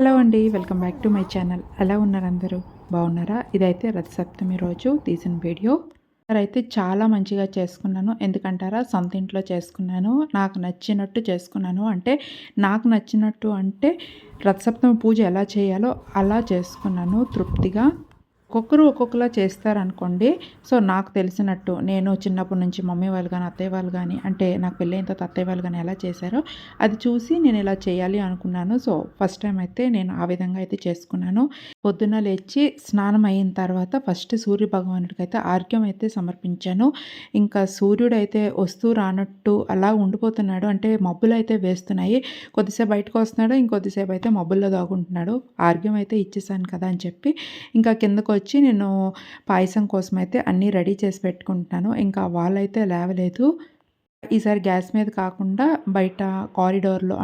Hello అండి. Welcome back to my channel. ఎలా ఉన్నారు అందరూ? బాగున్నారా? ఇదైతే రథసప్తమి రోజు తీసిన వీడియో. అయితే చాలా మంచిగా చేసుకున్నాను. ఎందుకంటారా? సొంత ఇంట్లో చేసుకున్నాను. నాకు నచ్చినట్టు చేసుకున్నాను. నాకు నచ్చినట్టు రథసప్తమి పూజ ఎలా చేయాలో అలా చేసుకున్నాను తృప్తిగా. ఒక్కొక్కరు ఒక్కొక్కలా చేస్తారనుకోండి. సో, నాకు తెలిసినట్టు నేను చిన్నప్పటి నుంచి మమ్మీ వాళ్ళు గానీ, అత్తయ్య వాళ్ళు గానీ నాకు పెళ్ళైన తర్వాత అత్తయ్య వాళ్ళు గానీ ఎలా చేశారో అది చూసి నేను ఇలా చేయాలి అనుకున్నాను. సో, ఫస్ట్ టైం అయితే నేను ఆ విధంగా అయితే చేసుకున్నాను. పొద్దున్న లేచి స్నానం అయిన తర్వాత ఫస్ట్ సూర్య భగవానుడికైతే ఆర్ఘ్యం అయితే సమర్పించాను. ఇంకా సూర్యుడైతే వస్తూ రానట్టు అలా ఉండిపోతున్నాడు. మబ్బులైతే వేస్తున్నాయి. కొద్దిసేపు బయటకొస్తున్నాడు. ఇంకొద్దిసేపు అయితే మబ్బుల్లో దాగుంటున్నాడు. ఆర్ఘ్యం అయితే ఇచ్చేసాను కదా అని చెప్పి ఇంకా కిందకొచ్చి నేను పాయసం కోసమైతే అన్నీ రెడీ చేసి పెట్టుకుంటున్నాను. ఇంకా వాళ్ళైతే లేవలేదు. ఈసారి గ్యాస్ మీద కాకుండా బయట కారిడార్‌లో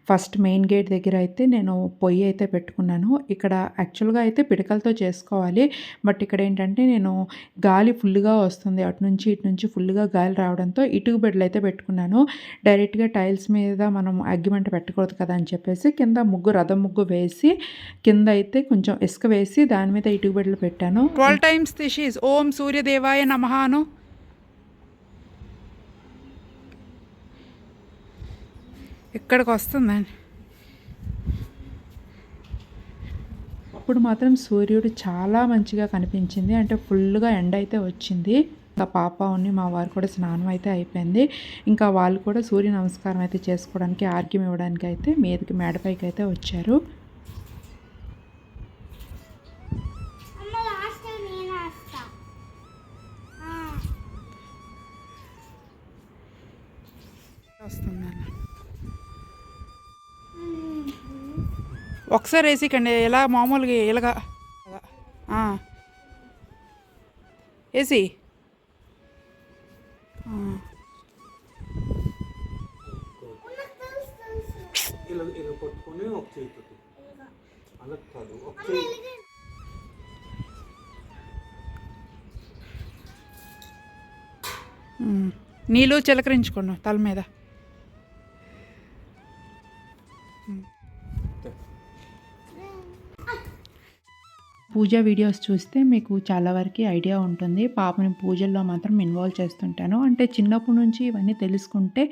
ఫస్ట్ మెయిన్ గేట్ దగ్గర అయితే నేను పొయ్యి అయితే పెట్టుకున్నాను. ఇక్కడ యాక్చువల్‌గా అయితే పిడకలతో చేసుకోవాలి. బట్ ఇక్కడేంటంటే నేను గాలి ఫుల్‌గా వస్తుంది. అటు నుంచి ఇటు నుంచి ఫుల్‌గా గాలి రావడంతో ఇటుక బెడ్డలైతే పెట్టుకున్నాను. డైరెక్ట్‌గా టైల్స్ మీద మనం అగ్గిమంట పెట్టకూడదు కదా అని చెప్పేసి కింద రథం ముగ్గు వేసి కింద అయితే కొంచెం ఇసుక వేసి దాని మీద ఇటుక బెడ్డలు పెట్టాను. 12 times this is ఓం సూర్యదేవాయ నమః అను. ఇక్కడికి వస్తుందండి. అప్పుడు మాత్రం సూర్యుడు చాలా మంచిగా కనిపించింది. ఫుల్‌గా ఎండ అయితే వచ్చింది. ఇంకా పాప మా వారు కూడా స్నానం అయితే అయిపోయింది. ఇంకా వాళ్ళు కూడా సూర్య నమస్కారం అయితే చేసుకోవడానికి ఆర్ఘ్యం ఇవ్వడానికి అయితే మీదకి మేడపైకి అయితే వచ్చారు. వస్తుందన్న ఒకసారి వేసికండి. ఎలా మామూలుగా ఇలాగా వేసి నీళ్ళు చిలకరించుకున్నాం తల మీద. పూజా వీడియోస్ చూస్తే మీకు చాలా వరకు ఐడియా ఉంటుంది. పాపని పూజల్లో మాత్రం ఇన్వాల్వ్ చేస్తుంటాను. చిన్నప్పటి నుంచి ఇవన్నీ తెలుసుకుంటే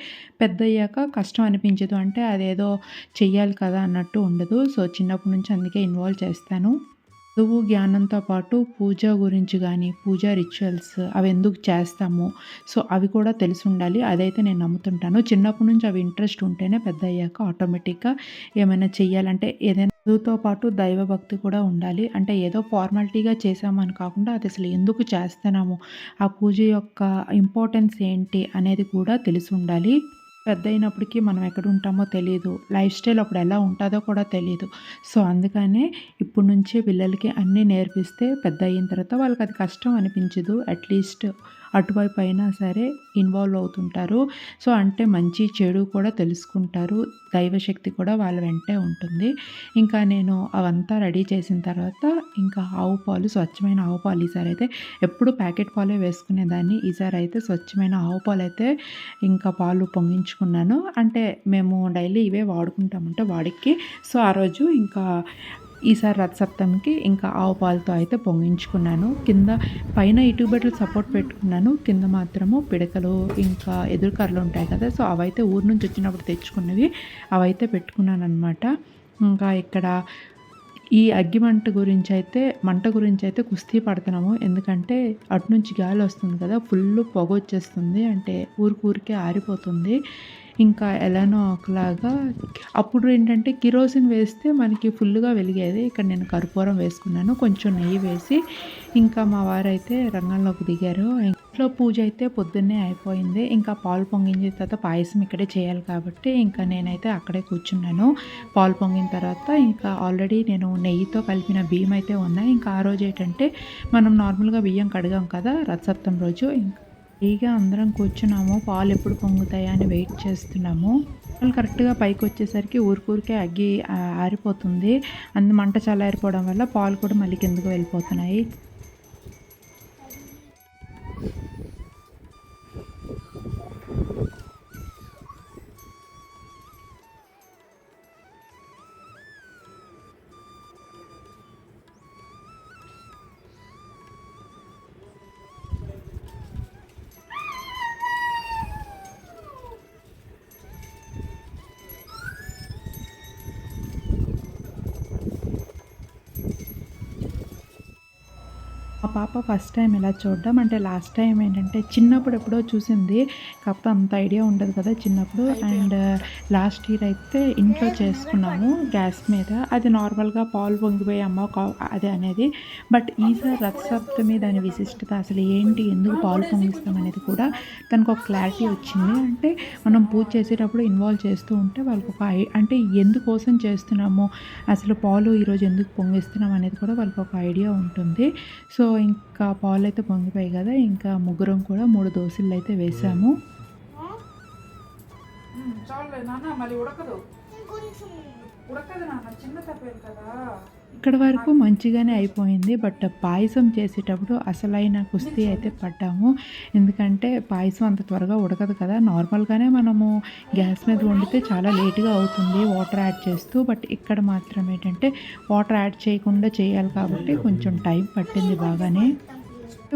పెద్దయ్యాక కష్టం అనిపించదు. అదేదో చెయ్యాలి కదా అన్నట్టు ఉండదు. సో, చిన్నప్పటి నుంచి అందుకే ఇన్వాల్వ్ చేస్తాను. చదువు జ్ఞానంతో పాటు పూజ గురించి కానీ పూజా రిచువల్స్ అవి ఎందుకు చేస్తాము, సో అవి కూడా తెలిసి ఉండాలి. అదైతే నేను నమ్ముతుంటాను. చిన్నప్పటి నుంచి అవి ఇంట్రెస్ట్ ఉంటేనే పెద్ద అయ్యాక ఆటోమేటిక్గా ఏమైనా చెయ్యాలంటే ఏదైనా చదువుతో పాటు దైవభక్తి కూడా ఉండాలి. ఏదో ఫార్మాలిటీగా చేసామని కాకుండా అది అసలు ఎందుకు చేస్తున్నాము, ఆ పూజ యొక్క ఇంపార్టెన్స్ ఏంటి అనేది కూడా తెలిసి ఉండాలి. పెద్దయినప్పటికీ మనం ఎక్కడుంటామో తెలీదు. లైఫ్ స్టైల్ అప్పుడు ఎలా ఉంటుందో కూడా తెలీదు. సో, అందుకనే ఇప్పటి నుంచే పిల్లలకి అన్నీ నేర్పిస్తే పెద్దయిన తర్వాత వాళ్ళకది కష్టం అనిపించదు. అట్‌లీస్ట్ అటువైపు అయినా సరే ఇన్వాల్వ్ అవుతుంటారు. సో, మంచి చెడు కూడా తెలుసుకుంటారు. దైవశక్తి కూడా వాళ్ళ వెంటే ఉంటుంది. ఇంకా నేను అవంతా రెడీ చేసిన తర్వాత ఇంకా ఆవు పాలు, స్వచ్ఛమైన ఆవు పాలు ఈసారైతే ఎప్పుడు ప్యాకెట్ పాలే వేసుకునేదాన్ని. ఈసారైతే స్వచ్ఛమైన ఆవు పాలైతే ఇంకా పాలు పొంగించుకున్నాను. మేము డైలీ ఇవే వాడుకుంటామంట వాడికి. సో, ఆ రోజు ఇంకా ఈసారి రథసప్తమికి ఇంకా ఆవు పాలతో అయితే పొంగించుకున్నాను. కింద పైన ఇటుక బెడ్లు సపోర్ట్ పెట్టుకున్నాను. కింద మాత్రము పిడకలు ఇంకా ఎదురు కర్రలు ఉంటాయి కదా, సో అవైతే ఊరు నుంచి వచ్చినప్పుడు తెచ్చుకున్నవి అవైతే పెట్టుకున్నానమాట. ఇంకా ఇక్కడ ఈ మంట గురించి అయితే కుస్తీ పడుతున్నాము. ఎందుకంటే అటు నుంచి గాలి వస్తుంది కదా, ఫుల్ పొగ వచ్చేస్తుంది. ఊరికే ఆరిపోతుంది. ఇంకా ఎలానో ఒకలాగా అప్పుడు ఏంటంటే కిరోసిన్ వేస్తే మనకి ఫుల్గా వెలిగేది. ఇక్కడ నేను కర్పూరం వేసుకున్నాను, కొంచెం నెయ్యి వేసి. ఇంకా మా వారైతే రంగంలోకి దిగారు. ఇంట్లో పూజ అయితే పొద్దున్నే అయిపోయింది. ఇంకా పాలు పొంగించిన తర్వాత పాయసం ఇక్కడే చేయాలి కాబట్టి ఇంకా నేనైతే అక్కడే కూర్చున్నాను. పాలు పొంగిన తర్వాత ఇంకా ఆల్రెడీ నేను నెయ్యితో కలిపిన బియ్యం అయితే ఉన్నాయి. ఇంకా ఆ రోజు ఏంటంటే మనం నార్మల్గా బియ్యం కడిగాం కదా రథసప్తమి రోజు, ఫ్రీగా అందరం కూర్చున్నాము. పాలు ఎప్పుడు పొంగుతాయా అని వెయిట్ చేస్తున్నాము. పాలు కరెక్ట్గా పైకి వచ్చేసరికి ఊరికే అగ్గి ఆరిపోతుంది. మంట చల్లారిపోవడం వల్ల పాలు కూడా మళ్ళీ కిందకు వెళ్ళిపోతున్నాయి. పాప ఫస్ట్ టైం ఇలా చూడడం. అంటే లాస్ట్ టైం ఏంటంటే చిన్నప్పుడు ఎప్పుడో చూసింది. కాకపోతే అంత ఐడియా ఉండదు కదా చిన్నప్పుడు. అండ్ లాస్ట్ ఇయర్ అయితే ఇంట్లో చేసుకున్నాము గ్యాస్ మీద. అది నార్మల్‌గా పాలు పొంగిపోయి అమ్మ అదే అనేది. బట్ ఈసారి రథసప్తమి దాని విశిష్టత అసలు ఏంటి? ఎందుకు పాలు పొంగిస్తాం అనేది కూడా తనకు ఒక క్లారిటీ వచ్చింది. అంటే మనం పూజ చేసేటప్పుడు ఇన్వాల్వ్ చేస్తూ ఉంటే వాళ్ళకి ఒక అంటే ఎందుకోసం చేస్తున్నాము, అసలు పాలు ఈరోజు ఎందుకు పొంగిస్తున్నాం అనేది కూడా వాళ్ళకి ఒక ఐడియా ఉంటుంది. సో, ఇంకా పాలైతే పొంగిపోయాయి కదా! ఇంకా ముగ్గురం కూడా 3 దోసెలైతే వేసాము. చాలులే నాన్న, మళ్ళీ ఉడకదు. ఉడకదు నాన్న, చిన్న తప్పేది కదా. ఇక్కడి వరకు మంచిగానే అయిపోయింది. బట్ పాయసం చేసేటప్పుడు అసలైన కుస్తీ అయితే పడ్డాము. ఎందుకంటే పాయసం అంత త్వరగా ఉడకదు కదా! నార్మల్‌గానే మనము గ్యాస్ మీద వండితే చాలా లేట్‌గా అవుతుంది వాటర్ యాడ్ చేస్తూ. బట్ ఇక్కడ మాత్రం ఏంటంటే వాటర్ యాడ్ చేయకుండా చేయాలి కాబట్టి కొంచెం టైం పట్టింది బాగానే.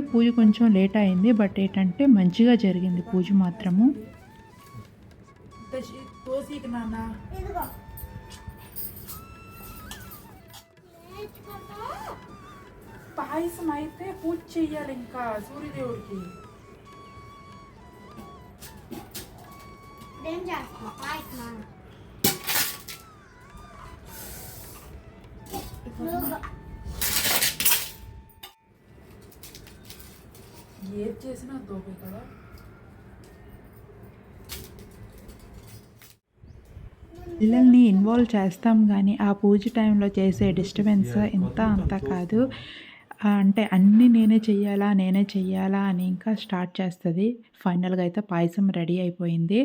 పూజ కొంచెం లేట్ అయింది. బట్ ఏంటంటే మంచిగా జరిగింది పూజ మాత్రము. తోసికి నాన్న. పాయసం అయితే పూజ చెయ్యాలి ఇంకా సూర్యదేవుడికి. ఏది చేసినా దోపే కదా. పిల్లల్ని ఇన్వాల్వ్ చేస్తాం గానీ, ఆ పూజ టైంలో చేసే డిస్టర్బెన్స్ ఇంత అంత కాదు. అంటే అన్నీ నేనే చెయ్యాలా అని ఇంకా స్టార్ట్ చేస్తది. ఫైనల్‌గా అయితే పాయసం రెడీ అయిపోయింది.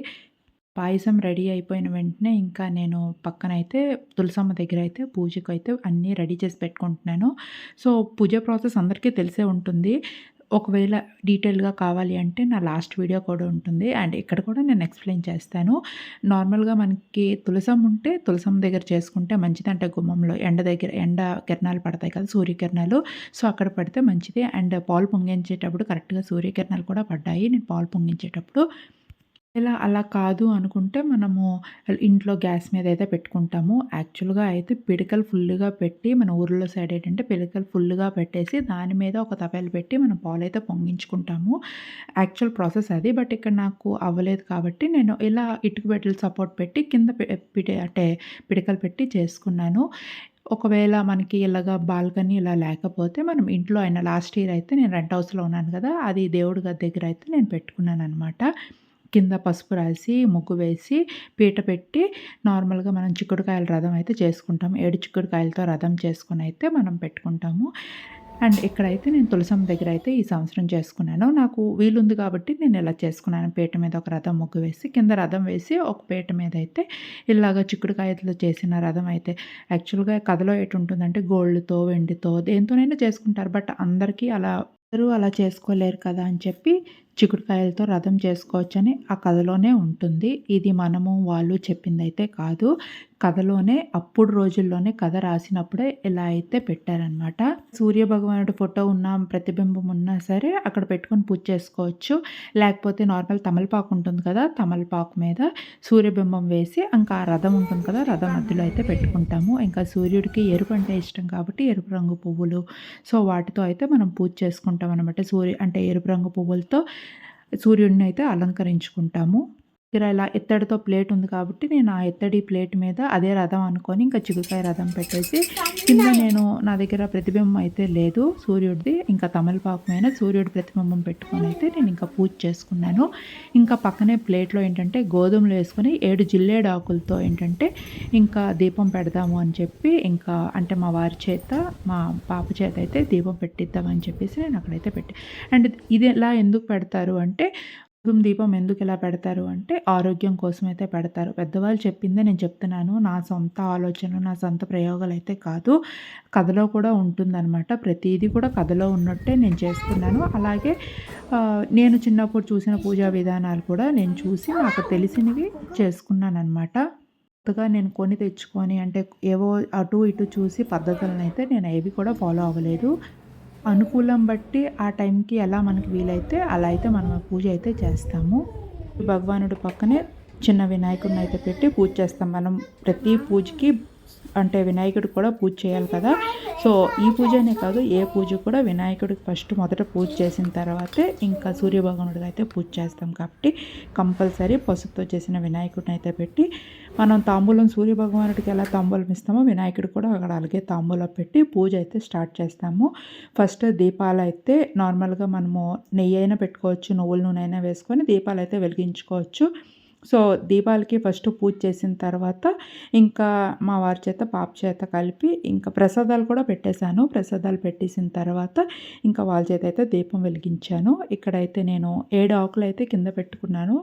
పాయసం రెడీ అయిపోయిన వెంటనే ఇంకా నేను పక్కనైతే తులసమ్మ దగ్గరైతే పూజకైతే అన్నీ రెడీ చేసి పెట్టుకుంటున్నాను. సో, పూజ ప్రాసెస్ అందరికీ తెలిసే ఉంటుంది. ఒకవేళ డీటెయిల్‌గా కావాలి అంటే నా లాస్ట్ వీడియో కూడా ఉంటుంది. అండ్ ఇక్కడ కూడా నేను ఎక్స్‌ప్లెయిన్ చేస్తాను. నార్మల్‌గా మనకి తులసమ్మ ఉంటే తులసమ్మ దగ్గర చేసుకుంటే మంచిది. అంటే గుమ్మంలో ఎండ కిరణాలు పడతాయి కదా! సూర్యకిరణాలు. సో, అక్కడ పడితే మంచిది. అండ్ పాలు పొంగించేటప్పుడు కరెక్ట్‌గా సూర్యకిరణాలు కూడా పడ్డాయి నేను పాలు పొంగించేటప్పుడు. అలా కాదు అనుకుంటే మనము ఇంట్లో గ్యాస్ మీద అయితే పెట్టుకుంటాము. యాక్చువల్‌గా అయితే పిడకలు ఫుల్లుగా పెట్టి మన ఊర్లో సైడ్ ఏంటంటే పిడకలు ఫుల్లుగా పెట్టేసి దాని మీద ఒక తపాలు పెట్టి మనం పాలైతే పొంగించుకుంటాము. యాక్చువల్ ప్రాసెస్ అది. బట్ ఇక్కడ నాకు అవ్వలేదు కాబట్టి నేను ఇలా ఇటుక పెట్టెలు సపోర్ట్ పెట్టి కింద అంటే పిడకలు పెట్టి చేసుకున్నాను. ఒకవేళ మనకి ఇలాగా బాల్కనీ ఇలా లేకపోతే మనం ఇంట్లో అయినా లాస్ట్ ఇయర్ అయితే నేను రెంట్ హౌస్‌లో ఉన్నాను కదా! అది దేవుడి గది దగ్గర అయితే నేను పెట్టుకున్నాననమాట. కింద పసుపు రాసి, ముగ్గు వేసి, పీట పెట్టి నార్మల్‌గా మనం చిక్కుడుకాయల రథం అయితే చేసుకుంటాం. 7 చిక్కుడుకాయలతో రథం చేసుకొనైతే మనం పెట్టుకుంటాము. అండ్ ఇక్కడైతే నేను తులసమ్మ దగ్గర అయితే ఈ సంవత్సరం చేసుకున్నాను. నాకు వీలుంది కాబట్టి నేను ఇలా చేసుకున్నాను. పీట మీద ఒక రథం ముగ్గు వేసి, కింద రథం వేసి, ఒక పీట మీద అయితే ఇలాగ చిక్కుడుకాయలతో చేసిన రథం అయితే యాక్చువల్‌గా కథలో ఎటుంటుందంటే గోల్డ్‌తో, వెండితో దేనితోనైనా చేసుకుంటారు. బట్ అందరికీ అందరూ అలా చేసుకోలేరు కదా అని చెప్పి చిక్కుడుకాయలతో రథం చేసుకోవచ్చని ఆ కథలోనే ఉంటుంది. ఇది మనము వాళ్ళు చెప్పిందైతే కాదు. కథలోనే అప్పుడు రోజుల్లోనే కథ రాసినప్పుడే ఇలా అయితే పెట్టారనమాట. సూర్య భగవానుడి ఫోటో ఉన్న ప్రతిబింబం ఉన్నా సరే అక్కడ పెట్టుకొని పూజ చేసుకోవచ్చు. లేకపోతే నార్మల్ తమలపాకు ఉంటుంది కదా! తమలపాకు మీద సూర్యబింబం వేసి ఇంకా ఆ రథం ఉంటుంది కదా! రథం మధ్యలో అయితే పెట్టుకుంటాము. ఇంకా సూర్యుడికి ఎరుపు అంటే ఇష్టం కాబట్టి ఎరుపు రంగు పువ్వులు సో, వాటితో అయితే మనం పూజ చేసుకుంటాం అనమాట. అంటే ఎరుపు రంగు పువ్వులతో సూర్యుడిని అయితే అలంకరించుకుంటాము. దగ్గర ఇలా ఇత్తడితో ప్లేట్ ఉంది కాబట్టి నేను ఆ ఇత్తడి ప్లేట్ మీద అదే రథం అనుకోని ఇంకా చిగురుకాయ రథం పెట్టేసి కింద నా దగ్గర ప్రతిబింబం అయితే లేదు సూర్యుడిది. ఇంకా తమలపాకు మీద సూర్యుడి ప్రతిబింబం పెట్టుకొని అయితే నేను ఇంకా పూజ చేసుకున్నాను. ఇంకా పక్కనే ప్లేట్‌లో ఏంటంటే గోధుమలు వేసుకొని 7 జిల్లేడు ఆకులతో ఏంటంటే ఇంకా దీపం పెడదాము అని చెప్పి ఇంకా అంటే మా వారి చేత, మా పాప చేత అయితే దీపం పెట్టిద్దామని చెప్పేసి నేను అక్కడైతే అండ్ ఇది ఎలా ఎందుకు పెడతారు అంటే దీపం ఎందుకు ఇలా పెడతారు అంటే ఆరోగ్యం కోసం అయితే పెడతారు. పెద్దవాళ్ళు చెప్పిందే నేను చెప్తున్నాను. నా సొంత ఆలోచన, నా సొంత ప్రయోగాలు అయితే కాదు. కథలో కూడా ఉంటుందన్నమాట. ప్రతీది కూడా కథలో ఉన్నట్టే నేను చేస్తున్నాను. అలాగే నేను చిన్నప్పుడు చూసిన పూజా విధానాలు కూడా నేను చూసి నాకు తెలిసినవి చేసుకున్నానన్నమాట. కొత్తగా నేను కొని తెచ్చుకొని అంటే ఏవో అటు ఇటు చూసి పద్ధతులనైతే నేను ఏవి కూడా ఫాలో అవ్వలేదు. అనుకూలం బట్టి ఆ టైంకి ఎలా మనకి వీలైతే అలా అయితే మనం పూజ అయితే చేస్తాము. భగవానుడి పక్కనే చిన్న వినాయకుడిని అయితే పెట్టి పూజ చేస్తాం. మనం ప్రతి పూజకి అంటే వినాయకుడికి కూడా పూజ చేయాలి కదా. సో ఈ పూజనే కాదు ఏ పూజ కూడా వినాయకుడికి ఫస్ట్ మొదట పూజ చేసిన తర్వాతే ఇంకా సూర్యభగవానుడికి అయితే పూజ చేస్తాం. కాబట్టి కంపల్సరీ పసుపుతో చేసిన వినాయకుడిని అయితే పెట్టి మనం తాంబూలం సూర్యభగవానుడికి ఎలా తాంబూలం ఇస్తామో వినాయకుడికి కూడా అక్కడ అలాగే తాంబూలం పెట్టి పూజ అయితే స్టార్ట్ చేస్తాము. ఫస్ట్ దీపాలు అయితే నార్మల్గా మనము నెయ్యి అయినా పెట్టుకోవచ్చు, నువ్వుల నూనె అయినా వేసుకొని దీపాలు అయితే వెలిగించుకోవచ్చు. సో దీపాలకి ఫస్ట్ పూజ చేసిన తర్వాత ఇంకా మా వారి చేత పాప చేత కలిపి ఇంకా ప్రసాదాలు కూడా పెట్టేశాను. ప్రసాదాలు పెట్టేసిన తర్వాత ఇంకా వాళ్ళ చేత అయితే దీపం వెలిగించాను. ఇక్కడైతే నేను 7 ఆకులు అయితే కింద పెట్టుకున్నాను.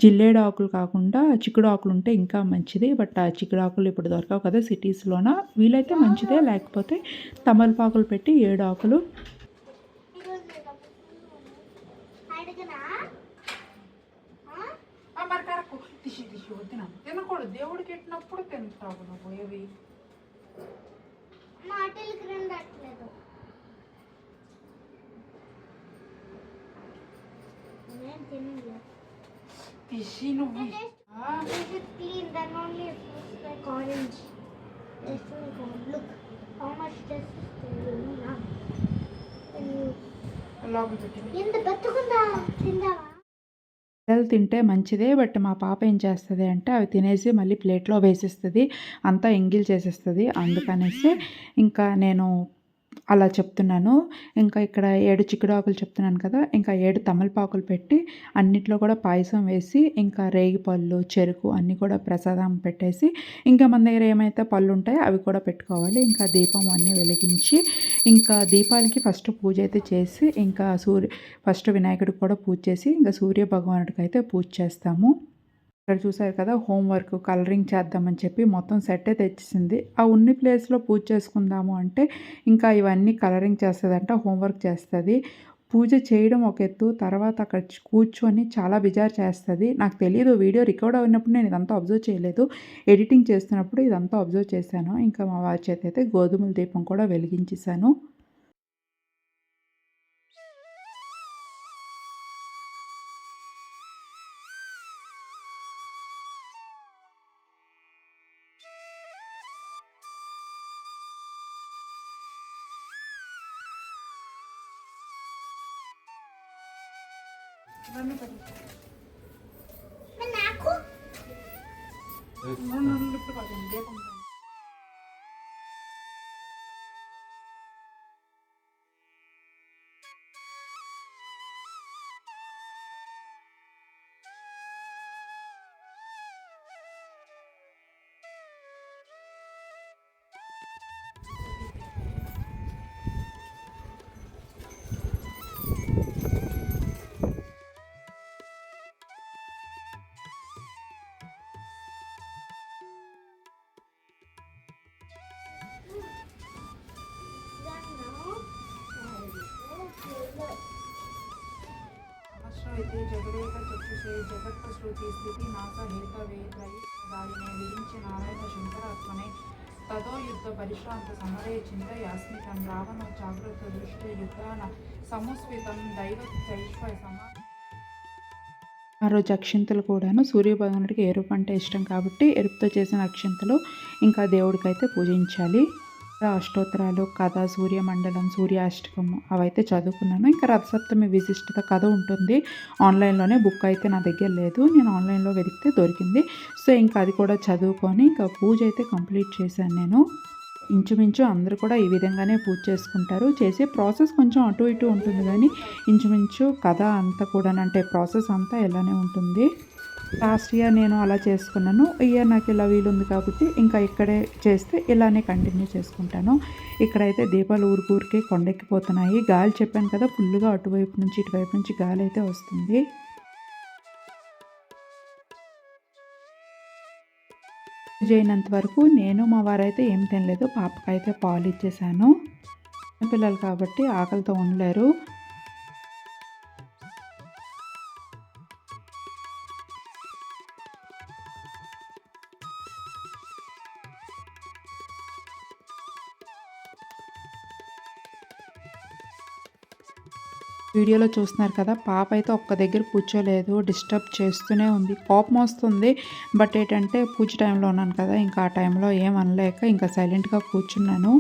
జిల్లేడు ఆకులు కాకుండా చిక్కుడు ఆకులు ఉంటే ఇంకా మంచిది. బట్ ఆ చిక్కుడు ఆకులు ఇప్పుడు దొరకవు కదా సిటీస్లోన. వీలైతే మంచిదే, లేకపోతే తమలపాకులు పెట్టి 7 ఆకులు మరి కరకు తీసి వద్దునా తినకూడదు. దేవుడికి ఎట్టినప్పుడు తింటావు నువ్వు. ఏవి తీసి నువ్వు లోపల పెట్టి పిల్లలు తింటే మంచిదే. బట్ మా పాప ఏం చేస్తుంది అంటే అవి తినేసి మళ్ళీ ప్లేట్లో వేసేస్తుంది, అంతా ఎంగిల్ చేసేస్తుంది. అందుకనేసి ఇంకా నేను అలా చెప్తున్నాను. ఇంకా ఇక్కడ 7 చిక్కుడాకులు చెప్తున్నాను కదా, ఇంకా 7 తమలపాకులు పెట్టి అన్నిట్లో కూడా పాయసం వేసి ఇంకా రేగిపళ్ళు, చెరుకు అన్నీ కూడా ప్రసాదం పెట్టేసి ఇంకా మన దగ్గర ఏమైతే పళ్ళు ఉంటాయో అవి కూడా పెట్టుకోవాలి. ఇంకా దీపం అన్నీ వెలిగించి ఇంకా దీపాలకి ఫస్ట్ పూజ అయితే చేసి ఇంకా ఫస్ట్ వినాయకుడికి కూడా పూజ చేసి ఇంకా సూర్య భగవానుడికి అయితే పూజ చేస్తాము. ఇక్కడ చూసారు కదా హోంవర్క్ కలరింగ్ చేద్దామని చెప్పి మొత్తం సెట్టే తెచ్చేసింది. ఆ ఉన్ని ప్లేస్లో పూజ చేసుకుందాము అంటే ఇంకా ఇవన్నీ కలరింగ్ చేస్తుందంట, హోంవర్క్ చేస్తుంది. పూజ చేయడం ఒక ఎత్తు, తర్వాత అక్కడ కూర్చొని చాలా బిజారు చేస్తుంది. నాకు తెలియదు, వీడియో రికార్డ్ అయినప్పుడు నేను ఇదంతా అబ్జర్వ్ చేయలేదు. ఎడిటింగ్ చేస్తున్నప్పుడు ఇదంతా అబ్జర్వ్ చేశాను. ఇంకా మా వారి చేత అయితే గోధుమల దీపం కూడా వెలిగించేశాను. నాకు దీపం सहस्रविधि जगदेक चक्षुषे जगत्प्रसृति स्थिति नाश हेतवे त्रयी दायिने विरिञ्चि नारायण शङ्करात्मने ततो युद्ध परिश्रांत समरे चिन्तयास्मितं रावणो जागृत दृष्टे युद्धान समुस्वितं दैवत्यैश्वर्य समा ఆ రోజు అక్షింతలు కూడాను సూర్యభగవానుడికి ఎరుపు అంటే ఇష్టం కాబట్టి ఎరుపుతో చేసిన అక్షింతలు ఇంకా దేవుడికైతే పూజించాలి. అష్టోత్తరాలు కథ, సూర్యమండలం, సూర్యాష్టకం అవైతే చదువుకున్నాను. ఇంకా రథసప్తమి విశిష్టత కథ ఉంటుంది ఆన్లైన్లోనే. బుక్ అయితే నా దగ్గర లేదు, నేను ఆన్లైన్లో వెతికితే దొరికింది. సో ఇంకా అది కూడా చదువుకొని ఇంకా పూజ అయితే కంప్లీట్ చేశాను నేను. ఇంచుమించు అందరూ కూడా ఈ విధంగానే పూజ చేసుకుంటారు. చేసే ప్రాసెస్ కొంచెం అటు ఇటు ఉంటుంది, కానీ ఇంచుమించు కథ అంతా కూడా అంటే ప్రాసెస్ అంతా ఇలానే ఉంటుంది. లాస్ట్ ఇయర్ నేను అలా చేసుకున్నాను. ఈ ఇయర్ నాకు ఇలా వీలుంది కాబట్టి ఇంకా ఇక్కడే చేస్తే ఇలానే కంటిన్యూ చేసుకుంటాను. ఇక్కడైతే దీపాలు ఊరికే కొండెక్కిపోతున్నాయి. గాలి చెప్పాను కదా, ఫుల్గా అటువైపు నుంచి ఇటువైపు నుంచి గాలి అయితే వస్తుంది. పూజ అయినంత వరకు నేను మా వారైతే ఏం తినలేదు. పాపకైతే పాలు ఇచ్చేసాను. పిల్లలు కాబట్టి ఆకలితో ఉండలేరు. వీడియోలో చూస్తున్నారు కదా, పాప అయితే ఒక్క దగ్గర కూర్చోలేదు, డిస్టర్బ్ చేస్తూనే ఉంది. కోపం వస్తుంది. బట్ ఏంటంటే పూజ టైంలో ఉన్నాను కదా, ఇంకా ఆ టైంలో ఏం అనలేక ఇంకా సైలెంట్గా కూర్చున్నాను.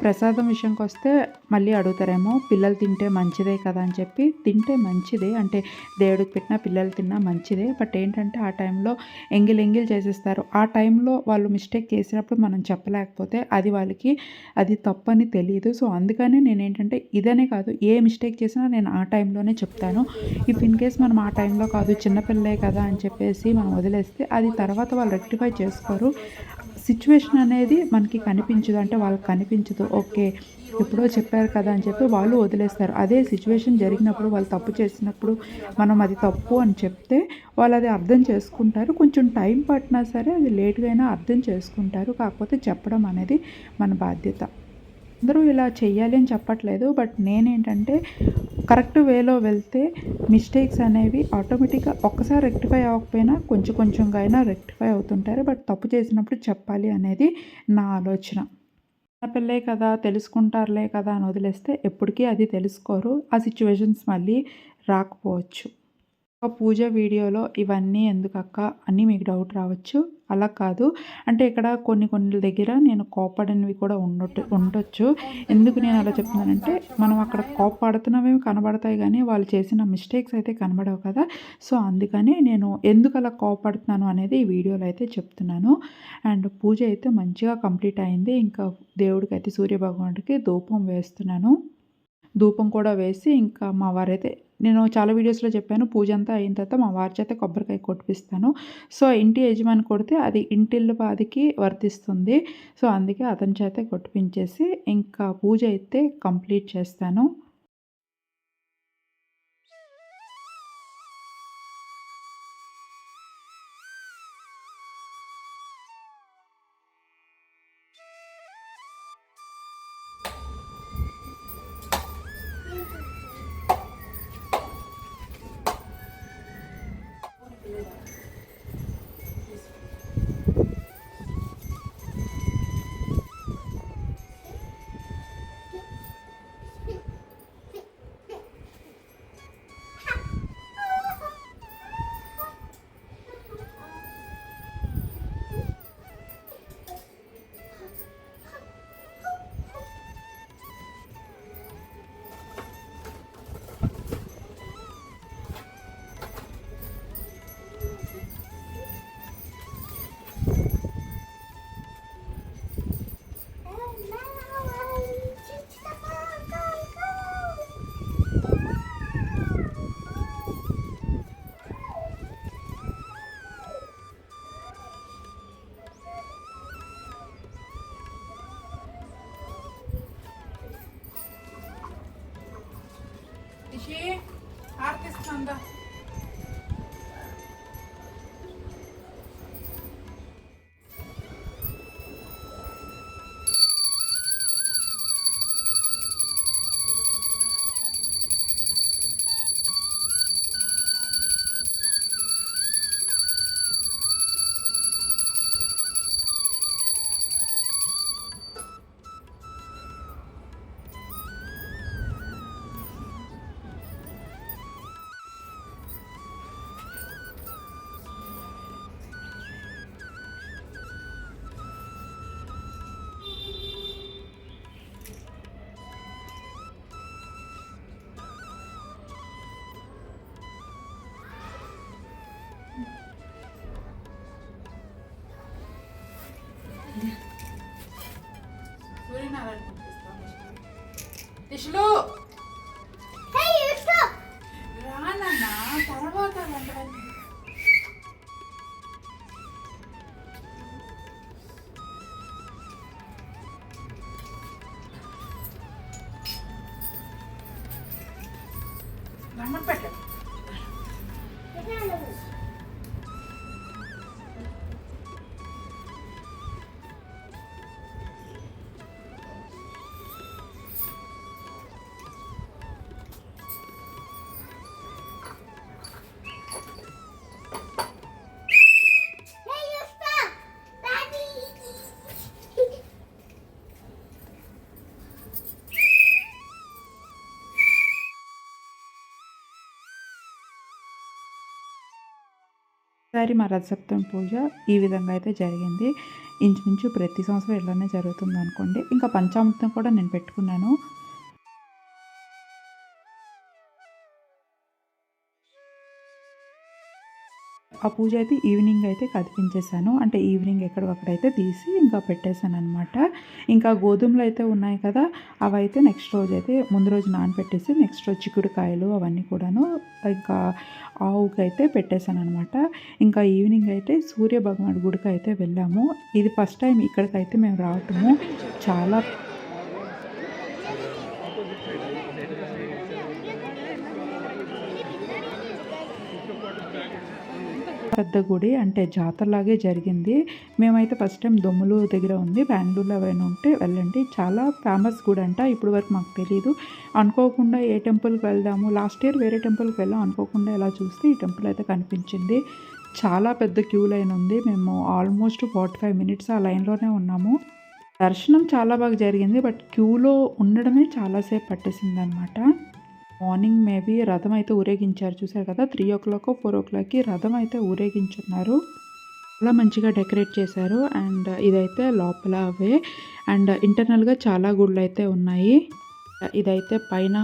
ప్రసాదం విషయంకొస్తే మళ్ళీ అడుగుతారేమో, పిల్లలు తింటే మంచిదే కదా అని చెప్పి. తింటే మంచిదే, అంటే దేవుడికి పెట్టినా పిల్లలు తిన్నా మంచిదే. బట్ ఏంటంటే ఆ టైంలో ఎంగిల్ చేసేస్తారు. ఆ టైంలో వాళ్ళు మిస్టేక్ చేసినప్పుడు మనం చెప్పలేకపోతే అది వాళ్ళకి అది తప్పని తెలీదు. సో అందుకనే నేనేంటంటే ఇదనే కాదు, ఏ మిస్టేక్ చేసినా నేను ఆ టైంలోనే చెప్తాను. ఇఫ్ ఇన్ కేస్ మనం ఆ టైంలో కాదు, చిన్నపిల్లలే కదా అని చెప్పేసి మనం వదిలేస్తే అది తర్వాత వాళ్ళు రెక్టిఫై చేసుకోరు. సిచ్యువేషన్ అనేది మనకి కనిపించదు. అంటే వాళ్ళకి కనిపించదు. ఓకే, ఎప్పుడో చెప్పారు కదా అని చెప్పి వాళ్ళు వదిలేస్తారు. అదే సిచ్యువేషన్ జరిగినప్పుడు, వాళ్ళు తప్పు చేసినప్పుడు మనం అది తప్పు అని చెప్తే వాళ్ళు అది అర్థం చేసుకుంటారు. కొంచెం టైం పట్టినా సరే అది లేట్‌గా అయినా అర్థం చేసుకుంటారు. కాకపోతే చెప్పడం అనేది మన బాధ్యత. అందరూ ఇలా చెయ్యాలి అని చెప్పట్లేదు. బట్ నేనేంటంటే కరెక్ట్ వేలో వెళ్తే మిస్టేక్స్ అనేవి ఆటోమేటిక్‌గా ఒక్కసారి రెక్టిఫై అవ్వకపోయినా కొంచెం కొంచెంగా అయినా రెక్టిఫై అవుతుంటారు. బట్ తప్పు చేసినప్పుడు చెప్పాలి అనేది నా ఆలోచన. చిన్న పిల్లే కదా, తెలుసుకుంటారులే కదా అని వదిలేస్తే ఎప్పటికీ అది తెలుసుకోరు. ఆ సిచ్యువేషన్స్ మళ్ళీ రాకపోవచ్చు. ఒక పూజ వీడియోలో ఇవన్నీ ఎందుకక్క అని మీకు డౌట్ రావచ్చు. అలా కాదు. అంటే ఇక్కడ కొన్ని దగ్గర నేను కోప్పడనివి కూడా ఉండొచ్చు. ఎందుకు నేను అలా చెప్తున్నానంటే, మనం అక్కడ కోప్పడుతున్నవేమి కనబడతాయి గానీ, వాళ్ళు చేసిన మిస్టేక్స్ అయితే కనబడవు కదా! సో, అందుకని నేను ఎందుకు అలా కోప్పడుతున్నాను అనేది ఈ వీడియోలో అయితే చెప్తున్నాను. అండ్ పూజ అయితే మంచిగా కంప్లీట్ అయింది. ఇంకా దేవుడికైతే సూర్యభగవానుడికి ధూపం వేస్తున్నాను. ధూపం కూడా వేసి ఇంకా మా వారైతే, నేను చాలా వీడియోస్‌లో చెప్పాను, పూజ అంతా అయిన తర్వాత మా వారి చేత కొబ్బరికాయ కొట్టిపిస్తాను. సో, ఇంటి యజమాని కొడితే అది ఇంటిల్లిపాదికి వర్తిస్తుంది. సో, అందుకే అతని చేతే కొట్టిపించేసి ఇంకా పూజ అయితే కంప్లీట్ చేస్తాను. ఇషి ఆర్తిస్తుందా? సూర్యనారాయణ పంపిస్తాను. టిష్లు రానన్నా తర్వాత వంటలన్నీ. దండం పెట్టండి. ఈసారి మా రథసప్తమి పూజ ఈ విధంగా అయితే జరిగింది. ఇంచుమించు ప్రతి సంవత్సరం ఇలానే జరుగుతుందనుకోండి. ఇంకా పంచామృతం కూడా నేను పెట్టుకున్నాను. ఆ పూజ అయితే ఈవినింగ్ అయితే కదిపించేసాను. అంటే ఈవినింగ్ ఎక్కడికక్కడైతే తీసి ఇంకా పెట్టేసాననమాట. ఇంకా గోధుమలు అయితే ఉన్నాయి కదా! అవైతే నెక్స్ట్ రోజైతే ముందు రోజు నానబెట్టేసి నెక్స్ట్ రోజు చిక్కుడుకాయలు అవన్నీ కూడాను ఇంకా ఆవుకైతే పెట్టేసాననమాట. ఇంకా ఈవినింగ్ అయితే సూర్య భగవానుడి గుడికైతే వెళ్ళాము. ఇది ఫస్ట్ టైం ఇక్కడికైతే మేము రావటము. చాలా పెద్ద గుడి అంటే జాతరలాగే జరిగింది. మేమైతే ఫస్ట్ టైం దొమ్ములు దగ్గర ఉంది. బెంగుళూరులో ఏవైనా ఉంటే వెళ్ళండి. చాలా ఫేమస్ గుడి అంట. ఇప్పటి వరకు మాకు తెలీదు. అనుకోకుండా ఏ టెంపుల్‌కి వెళ్దాము. లాస్ట్ ఇయర్ వేరే టెంపుల్‌కి వెళ్ళాం. అనుకోకుండా ఇలా చూస్తే ఈ టెంపుల్ అయితే కనిపించింది. చాలా పెద్ద క్యూ లైన్ ఉంది. మేము ఆల్మోస్ట్ 45 మినిట్స్ ఆ లైన్‌లోనే ఉన్నాము. దర్శనం చాలా బాగా జరిగింది. బట్ క్యూలో ఉండడమే చాలా సేపు పట్టేసిందనమాట. మార్నింగ్ మేబీ రథం అయితే ఊరేగించారు చూసారు కదా! 3:00, 4:00కి రథం అయితే ఊరేగించున్నారు. చాలా మంచిగా డెకరేట్ చేశారు. అండ్ ఇదైతే లోపల అవే అండ్ ఇంటర్నల్‌గా చాలా గుడులైతే ఉన్నాయి. ఇదైతే పైన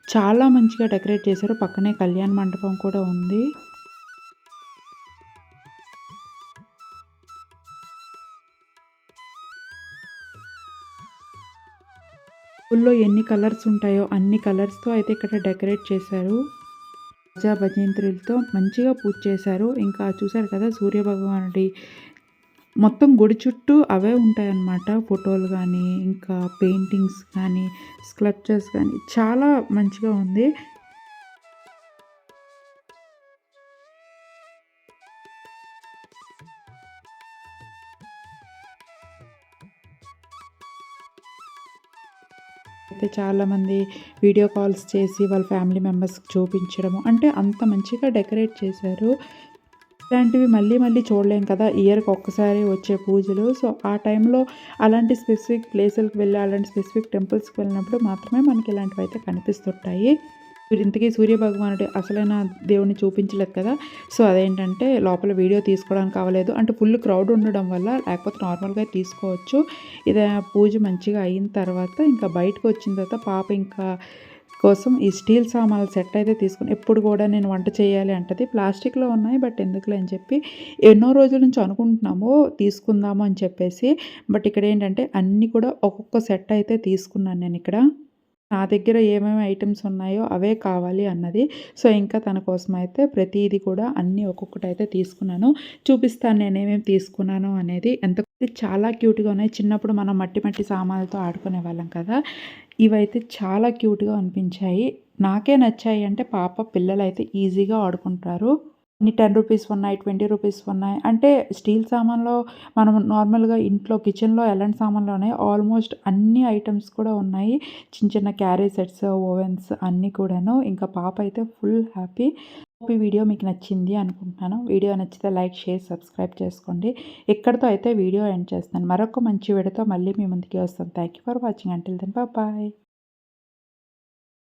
చాలా మంచిగా డెకరేట్ చేశారు. పక్కనే కళ్యాణ మండపం కూడా ఉంది. పూల్లో ఎన్ని కలర్స్ ఉంటాయో అన్ని కలర్స్‌తో అయితే ఇక్కడ డెకరేట్ చేశారు. బాజా భజంత్రీలతో మంచిగా పూజ చేశారు. ఇంకా చూసారు కదా! సూర్యభగవానుడి మొత్తం గుడి చుట్టూ అవే ఉంటాయన్నమాట. ఫోటోలు గానీ, ఇంకా పెయింటింగ్స్ కానీ, స్కల్ప్చర్స్ కానీ చాలా మంచిగా ఉంది. అయితే చాలామంది వీడియో కాల్స్ చేసి వాళ్ళ ఫ్యామిలీ మెంబర్స్‌కి చూపించడము. అంటే అంత మంచిగా డెకరేట్ చేశారు. ఇలాంటివి మళ్ళీ మళ్ళీ చూడలేం కదా! ఇయర్‌కి ఒక్కసారి వచ్చే పూజలు. సో, ఆ టైంలో అలాంటి స్పెసిఫిక్ ప్లేసులకి వెళ్ళి, అలాంటి స్పెసిఫిక్ టెంపుల్స్‌కి వెళ్ళినప్పుడు మాత్రమే మనకి ఇలాంటివైతే కనిపిస్తుంటాయి. ఇంతకీ సూర్యభగవానుడి అసలైన దేవుడిని చూపించలేదు కదా! సో, అదేంటంటే లోపల వీడియో తీసుకోవడానికి అవ్వలేదు. అంటే ఫుల్ క్రౌడ్ ఉండడం వల్ల లేకపోతే నార్మల్‌గా తీసుకోవచ్చు. ఇది పూజ మంచిగా అయిన తర్వాత ఇంకా బయటకొచ్చిన తర్వాత పాప ఇంకా కోసం ఈ స్టీల్ సామాన్ల సెట్ అయితే తీసుకుని ఎప్పుడు కూడా నేను వంట చేయాలి అంటది. ప్లాస్టిక్‌లో ఉన్నాయి బట్ ఎందుకులే అని చెప్పి ఎన్నో రోజుల నుంచి అనుకుంటున్నాము తీసుకుందాము అని చెప్పేసి. బట్ ఇక్కడేంటంటే అన్నీ కూడా ఒక్కొక్క సెట్ అయితే తీసుకున్నాను నేనిక్కడ. నా దగ్గర ఏమేమి ఐటెమ్స్ ఉన్నాయో అవే కావాలి అన్నది. సో, ఇంకా తన కోసమైతే ప్రతీది కూడా అన్నీ ఒక్కొక్కటైతే తీసుకున్నాను. చూపిస్తాను నేనేమేమి తీసుకున్నాను అనేది. చాలా క్యూట్‌గా ఉన్నాయి. చిన్నప్పుడు మనం మట్టి మట్టి సామాన్లతో ఆడుకునేవాళ్ళం కదా! ఇవైతే చాలా క్యూట్‌గా అనిపించాయి. నాకే నచ్చాయి అంటే పిల్లలైతే ఈజీగా ఆడుకుంటారు. అన్ని రూ. 10 ఉన్నాయి, రూ. 20 ఉన్నాయి. అంటే స్టీల్ సామాన్‌లో మనం నార్మల్‌గా ఇంట్లో కిచెన్‌లో ఎలాంటి సామాన్లు ఉన్నాయో ఆల్మోస్ట్ అన్ని ఐటెమ్స్ కూడా ఉన్నాయి. చిన్న చిన్న క్యారీ సెట్స్, ఓవెన్స్ అన్నీ కూడాను. ఇంకా పాప అయితే ఫుల్ హ్యాపీ. ఈ వీడియో మీకు నచ్చింది అనుకుంటున్నాను. వీడియో నచ్చితే లైక్, షేర్, సబ్స్క్రైబ్ చేసుకోండి. ఇక్కడితో అయితే వీడియో ఎండ్ చేస్తాను. మరొక మంచి వీడియోతో మళ్ళీ మీ ముందుకి వస్తాను. Thank you for watching. Until then bye.